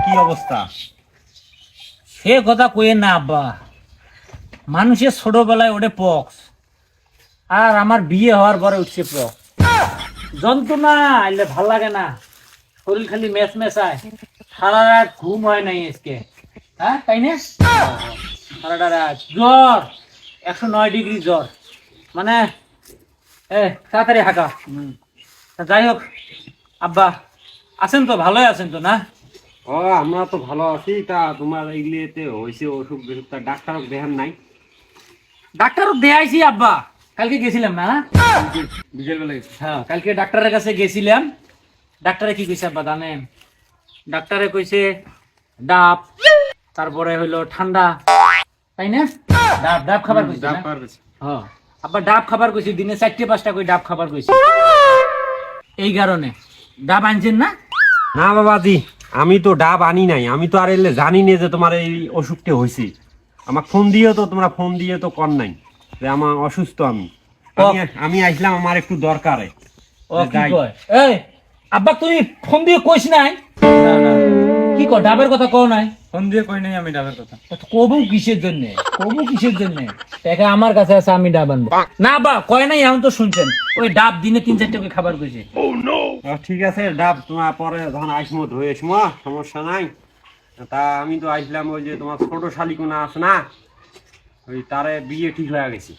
কি অবস্থা? সে কথা কইে না আব্বা, মানুষের ছোটবেলায় ওঠে পক্স, আর আমার বিয়ে হওয়ার পরে উঠছে পক্স। যন্ত্রণা আইলে ভাল লাগে না, শরীর খালি মেস মেসায়, সারা রাত ঘুম হয় নাই আজকে। হ্যাঁ তাই না? সারাটা রাত জ্বর, 109 ডিগ্রি জ্বর, মানে তাড়াতাড়ি হাঁকা। যাই হোক আব্বা, আছেন তো? ভালোই আছেন তো না? ও আমরা তো ভালো আছি। তা তোমার এইগুলিতে হয়েছে অসুখ বিসুখ, তা ডাক্তারও দেখান নাই? ডাক্তারও দেখাইছি আব্বা, কালকে গেছিলাম না? বিকেলবেলা হ্যাঁ কালকে ডাক্তারের কাছে গেছিলাম। ডাক্তারে কি কইছে আব্বা জানেন? ডাক্তারে কইছে ডাব, তারপরে হইলো ঠান্ডা, তাই না? ডাব ডাব খাবার কইছে না? হ্যাঁ আব্বা ডাব খাবার কইছে, দিনে 4-5টা করে ডাব খাবার কইছে। এই কারণে ডাব আনছেন না? না বাবাজি, আমি তো ডাব আনি নাই। আমি তো আর এলে জানি না যে তোমার এই অসুখটা হয়েছে। আমার ফোন দিয়ে তো তোমরা ফোন দিয়ে তো কর নাই যে আমার অসুস্থ। আমি আসলাম, আমার একটু দরকারে। ও কি কয়? এই আব্বা তুই ফোন দিয়ে কইস নাই? না না, কি কয় ডাবের কথা কও নাই? ফোন দিয়ে কই নাই আমি ডাবের কথা। কবু কিসের জন্য? কবু কিসের জন্য? টাকা আমার কাছে আছে, আমি ডাব আনবো না। বা কয় নাই, এখন তো শুনছেন ওই ডাব দিনে 3-4টা করে খাবার কইছে। ঠিক আছে, ডাব তোমার পরে যখন আসবো ধুয়ে আসবো, সমস্যা নাই। তা আমি তো আসলাম, ওই যে তোমার ছোট শালিকোনা আছে না, ওই তারে বিয়ে ঠিক হয়ে গেছে।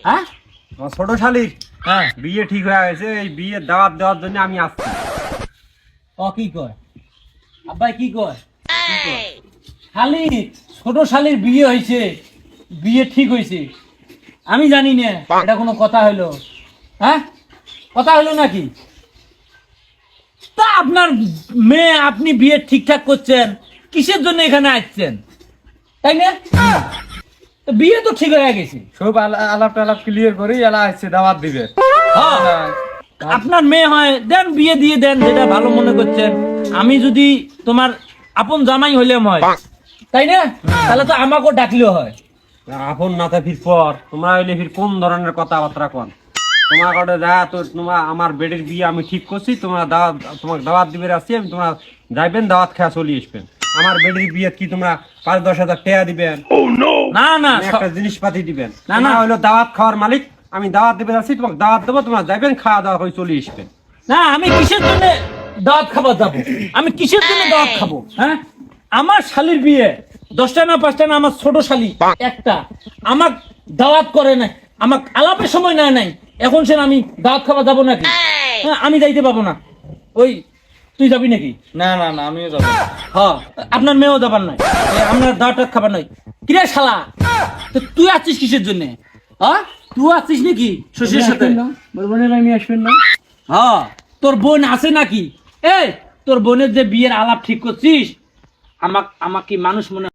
হ্যাঁ তোমার ছোট শালিক হ্যাঁ বিয়ে ঠিক হয়ে গেছে। এই বিয়ের দাওয়াত দেওয়ার জন্য আমি আসছি। ও কি কয় আব্বাই? কি কয়? শালি, ছোট শালির বিয়ে হয়েছে, বিয়ে ঠিক হয়েছে, আমি জানি না। এটা কোনো কথা হইলো? হ্যাঁ কথা হইলো নাকি? তা আপনার মেয়ে আপনি বিয়ে ঠিকঠাক করছেন, কিসের জন্য এখানে আসছেন, তাই না? তো বিয়ে তো ঠিক হয়ে গেছে। সব আলাপ টালাপ ক্লিয়ার করে এলা আসছে দাওয়াত দিবে। হ্যাঁ, আপনার মেয়ে হয় দেন, বিয়ে দিয়ে দেন, যেটা ভালো মনে করছেন। আমি যদি তোমার আপন জামাই হইলাম হয়, তাই না? তাহলে তো আমাকেও ডাকলেও হয়। আপন না তো ফির পর তোমরা হইলে ফির কোন ধরনের কথাবার্তা কন? তোমার কাছে যা তো তোমার আমার বেডের বিয়ে আমি ঠিক করছি, তোমরা দাওয়াত, তোমাকে দাওয়াত দিবে আসছি আমি। তোমরা যাইবেন, দাওয়াত খেয়া চলে আসবেন। আমার বেডের বিয়ে কি তোমরা 5-10 হাজার টাকা দিবেন? না না একটা জিনিসপাতি দিবেন না, না? না। হইলো দাওয়াত খাওয়ার মালিক আমি, দাওয়াত দিবে আসছি, তোমাকে দাওয়াত দেবো, তোমরা যাইবেন, খাওয়া দাওয়া করে চলে আসবেন। না, আমি কিসের জন্য দাওয়াত খাবার যাবো? আমি কিসের জন্য দাওয়াত খাবো? হ্যাঁ, আমার শালির বিয়ে, 10টা না 5টা না, আমার ছোট শালি একটা, আমাক দাওয়াত করে নাই, আমাক আলাপের সময় নেয় নাই। এখন সে আমি দাওয়াত খাবার যাবো নাকি? হ্যাঁ, আমি যাইতে পাবো না। ওই তুই যাবি নাকি? না না না, আমিও যাবো। হ্যাঁ, আপনার মেয়েও যাবার নাই, আপনার দাওয়াত খাবার নাই। কিরে শালা, তো তুই আছিস কিসের জন্য? হ্যাঁ, তুই আছিস নাকি শ্বশুরের সাথে? বোনের আমি আসবেন না? হ্যাঁ, তোর বোন আছে নাকি? এই তোর বোনের যে বিয়ের আলাপ ঠিক করছিস, আমাকে মানুষ মনে